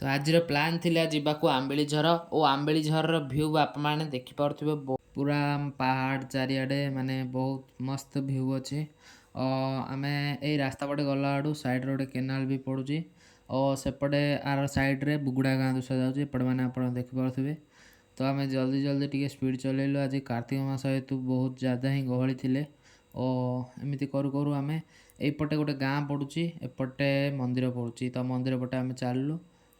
ତ ଆଜିର ପ୍ଲାନ୍ ଥିଲା ଯିବାକୁ ଆମ୍ବିଳିଝର ଓ ଆମ୍ବିଳିଝରର ଭ୍ୟୁ ଆପଣମାନେ ଦେଖିପାରୁଥିବେ ପୁରା ପାହାଡ଼ ଚାରିଆଡ଼େ ମାନେ ବହୁତ ମସ୍ତ ଭ୍ୟୁ ଅଛି। ଆମେ ଏଇ ରାସ୍ତା ପଟେ ଗଲା ଆଡ଼ୁ ସାଇଡ଼୍ରେ ଗୋଟେ କେନାଲ ବି ପଡ଼ୁଛି ଓ ସେପଟେ ଆର ସାଇଡ଼୍ରେ ବୁଗୁଡ଼ା ଗାଁ ଦେଖାଯାଉଛି ଏପଟେ ମାନେ ଆପଣ ଦେଖିପାରୁଥିବେ। ତ ଆମେ ଜଲ୍ଦି ଜଲ୍ଦି ଟିକେ ସ୍ପିଡ଼ ଚଲେଇଲୁ। ଆଜି କାର୍ତ୍ତିକ ମାସ ହେତୁ ବହୁତ ଜ୍ୟାଦା ହିଁ ଗହଳି ଥିଲେ ଓ ଏମିତି କରୁ କରୁ ଆମେ ଏଇପଟେ ଗୋଟେ ଗାଁ ପଡ଼ୁଛି ଏପଟେ ମନ୍ଦିର ପଡ଼ୁଛି ତ ମନ୍ଦିର ପଟେ ଆମେ ଚାଲିଲୁ।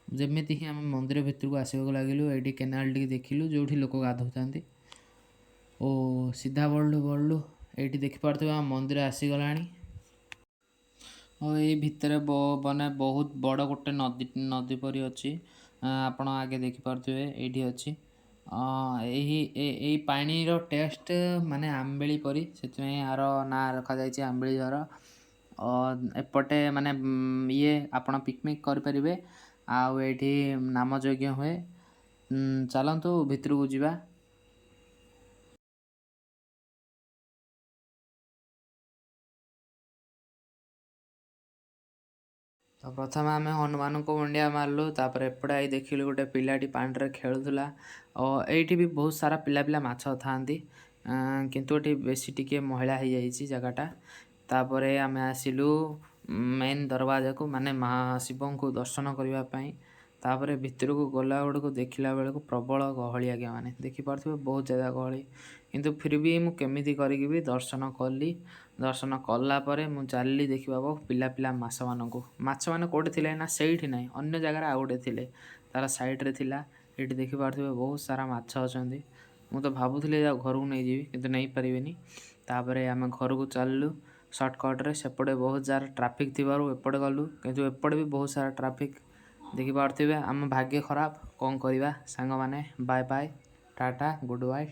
ଯେମିତି ହିଁ ଆମେ ମନ୍ଦିର ଭିତରକୁ ଆସିବାକୁ ଲାଗିଲୁ ଏଇଠି କେନାଲ ଟିକେ ଦେଖିଲୁ ଯେଉଁଠି ଲୋକ ଗାଧୋଉଥାନ୍ତି ଓ ସିଧା ବଢ଼ିଲୁ ଏଇଠି ଦେଖିପାରୁଥିବେ ଆମ ମନ୍ଦିର ଆସିଗଲାଣି। ଓ ଏଇ ଭିତରେ ମାନେ ବହୁତ ବଡ଼ ଗୋଟେ ନଦୀ ପରି ଅଛି। ଆପଣ ଆଗେ ଦେଖିପାରୁଥିବେ ଏଇଠି ଅଛି। ଏଇ ପାଣିର ଟେଷ୍ଟ ମାନେ ଆମ୍ବିଳି ପରି, ସେଥିପାଇଁ ଆର ନାଁ ରଖାଯାଇଛି ଆମ୍ବିଳିଝର। ଏପଟେ ମାନେ ଆପଣ ପିକନିକ୍ କରିପାରିବେ ଆଉ ଏଇଠି ନାମ ଯଜ୍ଞ ହୁଏ। ଚାଲନ୍ତୁ ଭିତରକୁ ଯିବା। ତ ପ୍ରଥମେ ଆମେ ହନୁମାନଙ୍କୁ ମୁଣ୍ଡିଆ ମାରିଲୁ, ତାପରେ ଏପଟେ ଆଇ ଦେଖିଲୁ ଗୋଟେ ପିଲାଟି ପାଣିରେ ଖେଳୁଥିଲା। ଏଇଠି ବି ବହୁତ ସାରା ପିଲା ମାଛ ଥାଆନ୍ତି, କିନ୍ତୁ ଏଠି ବେଶୀ ଟିକେ ମହିଳା ହେଇଯାଇଛି ଜାଗାଟା। ତାପରେ ଆମେ ଆସିଲୁ ମେନ୍ ଦରବାଜାକୁ, ମାନେ ଶିବଙ୍କୁ ଦର୍ଶନ କରିବା ପାଇଁ। ତାପରେ ଭିତରକୁ ଗଲା ବେଳକୁ ଦେଖିଲା ବେଳକୁ ପ୍ରବଳ ଗହଳି ଆଜ୍ଞା, ମାନେ ଦେଖିପାରୁଥିବେ ବହୁତ ଜ୍ୟାଦା ଗହଳି। କିନ୍ତୁ ଫିର୍ ବି ମୁଁ କେମିତି କରିକି ବି ଦର୍ଶନ କଲି। ଦର୍ଶନ କଲା ପରେ ମୁଁ ଚାଲିଲି ଦେଖିବାକୁ ମାଛମାନଙ୍କୁ। ମାଛମାନେ କେଉଁଠି ଥିଲେ ନା ସେଇଠି ନାହିଁ, ଅନ୍ୟ ଜାଗାରେ ଆଉ ଗୋଟେ ଥିଲେ, ତାର ସାଇଡ଼୍ରେ ଥିଲା। ଏଇଠି ଦେଖିପାରୁଥିବେ ବହୁତ ସାରା ମାଛ ଅଛନ୍ତି। ମୁଁ ତ ଭାବୁଥିଲି ଘରକୁ ନେଇଯିବି କିନ୍ତୁ ନେଇପାରିବିନି। ତାପରେ ଆମେ ଘରକୁ ଚାଲିଲୁ ସର୍ଟକଟ୍ରେ। ସେପଟେ ବହୁତ ସାରା ଟ୍ରାଫିକ୍ ଥିବାରୁ ଏପଟେ ଗଲୁ, କିନ୍ତୁ ଏପଟେ ବି ବହୁତ ସାରା ଟ୍ରାଫିକ୍ ଦେଖିପାରୁଥିବେ। ଆମ ଭାଗ୍ୟ ଖରାପ, କ'ଣ କରିବା ସାଙ୍ଗମାନେ। Bye bye, tata, good bye.